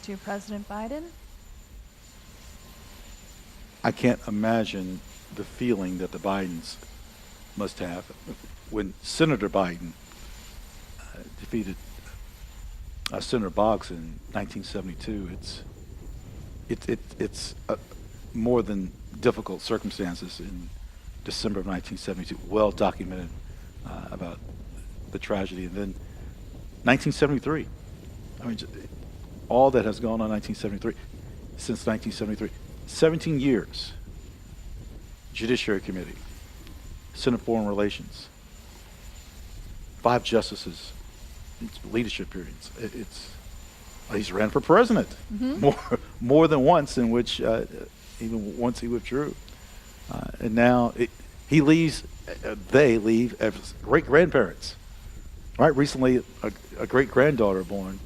to President Biden? I can't imagine the feeling that the Bidens must have when Senator Biden defeated Senator Boggs in 1972. It's more than difficult circumstances in December of 1972, well documented about the tragedy. And then 1973, I mean, all that has gone on 1973, since 1973, 17 years, Judiciary Committee, Senate Foreign Relations, 5 justices, leadership periods. He's ran for president more than once, in which even once he withdrew. And now they leave as great-grandparents. Right? Recently, a great-granddaughter born.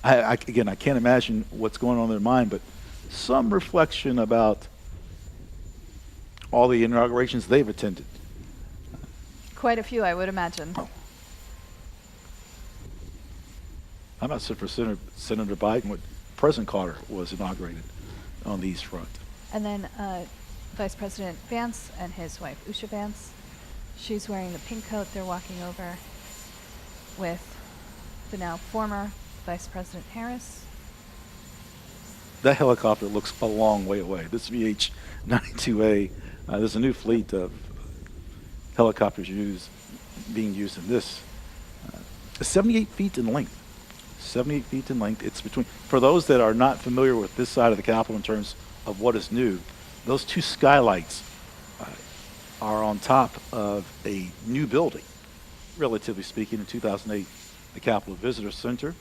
Again, I can't imagine what's going on in their mind, but some reflection about all the inaugurations they've attended. Quite a few, I would imagine. Oh. I'm not for Senator Biden when President Carter was inaugurated on the East Front. And then Vice President Vance and his wife, Usha Vance. She's wearing the pink coat. They're walking over with the now former Vice President Harris. That helicopter looks a long way away. This VH-92A, there's a new fleet of helicopters being used in this. 78 feet in length. 78 feet in length. It's between, for those that are not familiar with this side of the Capitol in terms of what is new, those 2 skylights are on top of a new building, relatively speaking. In 2008, the Capitol Visitor Center.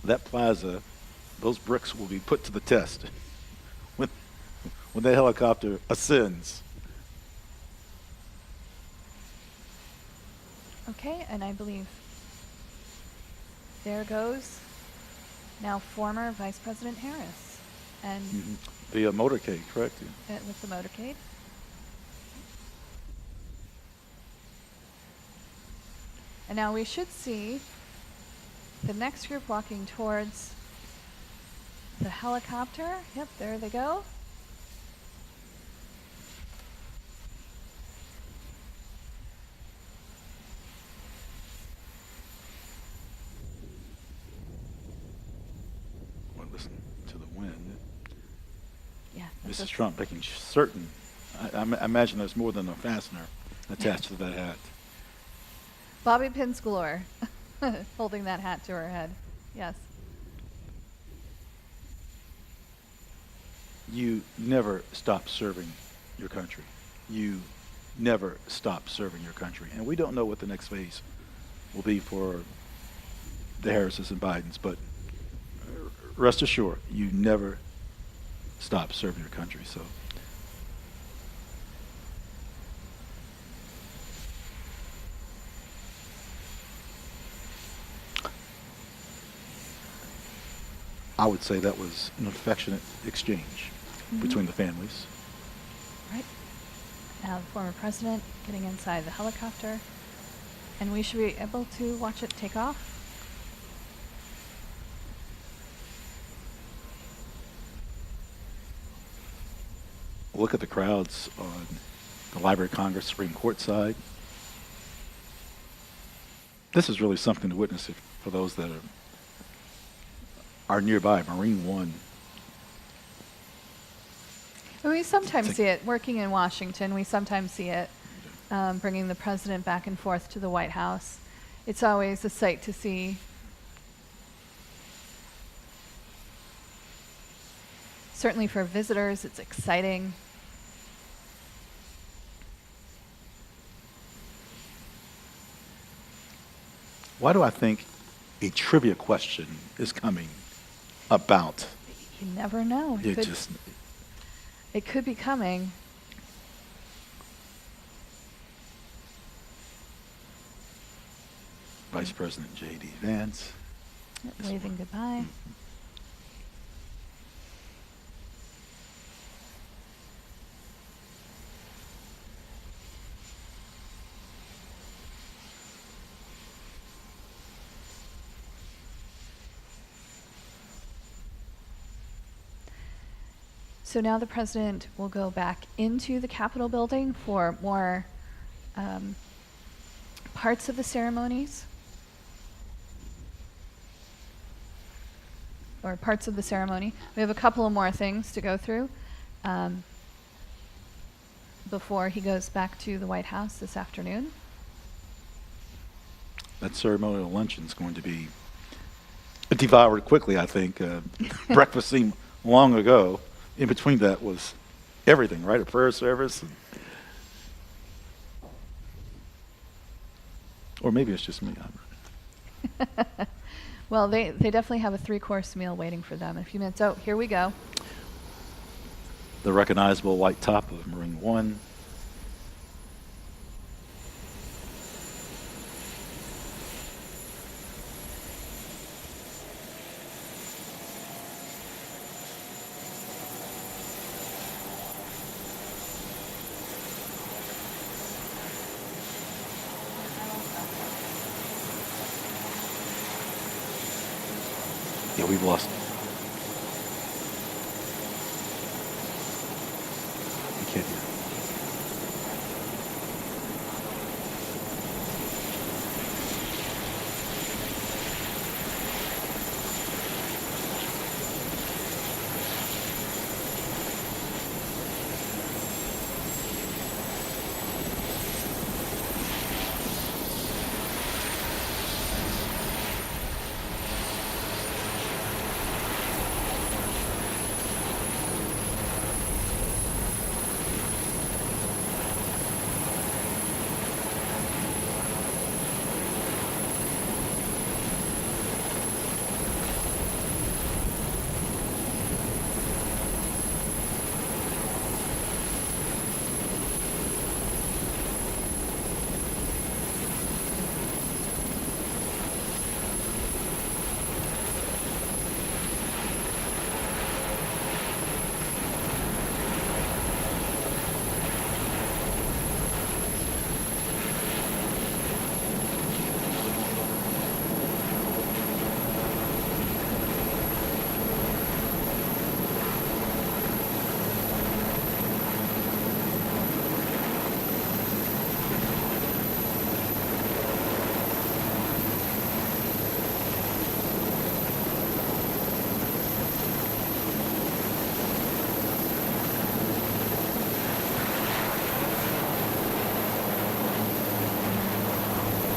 That plaza, those bricks will be put to the test when that helicopter ascends. Okay, and I believe there goes now former Vice President Harris. And the motorcade, correct? with the motorcade. And now we should see the next group walking towards the helicopter. Yep, there they go. Well, listen to the wind. Yeah. Mrs. Trump making certain, I imagine there's more than a fastener attached to that hat. Bobby pins galore, holding that hat to her head. Yes. You never stop serving your country. You never stop serving your country. And we don't know what the next phase will be for the Harrises and Bidens, but rest assured, you never stop serving your country. So I would say that was an affectionate exchange between the families. Right. Now the former president getting inside the helicopter, and we should be able to watch it take off. Look at the crowds on the Library of Congress Supreme Court side. This is really something to witness for those that are nearby. Marine One. We sometimes see it working in Washington. We sometimes see it bringing the president back and forth to the White House. It's always a sight to see. Certainly for visitors, it's exciting. Why do I think a trivia question is coming about? You never know. It could be coming. Vice President J.D. Vance. Waving goodbye. So now the president will go back into the Capitol building for more parts of the ceremonies. Or parts of the ceremony. We have a couple of more things to go through before he goes back to the White House this afternoon. That ceremonial luncheon is going to be devoured quickly, I think. Breakfast seemed long ago. In between that was everything, right? A prayer service. Or maybe it's just me. Well, they definitely have a 3-course meal waiting for them in a few minutes. Oh, here we go. The recognizable white top of Marine One. Yeah, we've lost. You can't hear.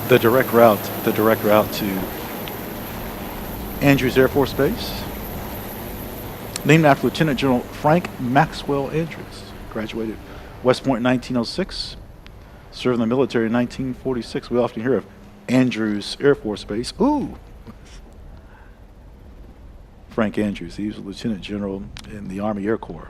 The direct route to Andrews Air Force Base, named after Lieutenant General Frank Maxwell Andrews. Graduated West Point in 1906, served in the military in 1946. We often hear of Andrews Air Force Base. Ooh! Frank Andrews, he was a Lieutenant General in the Army Air Corps.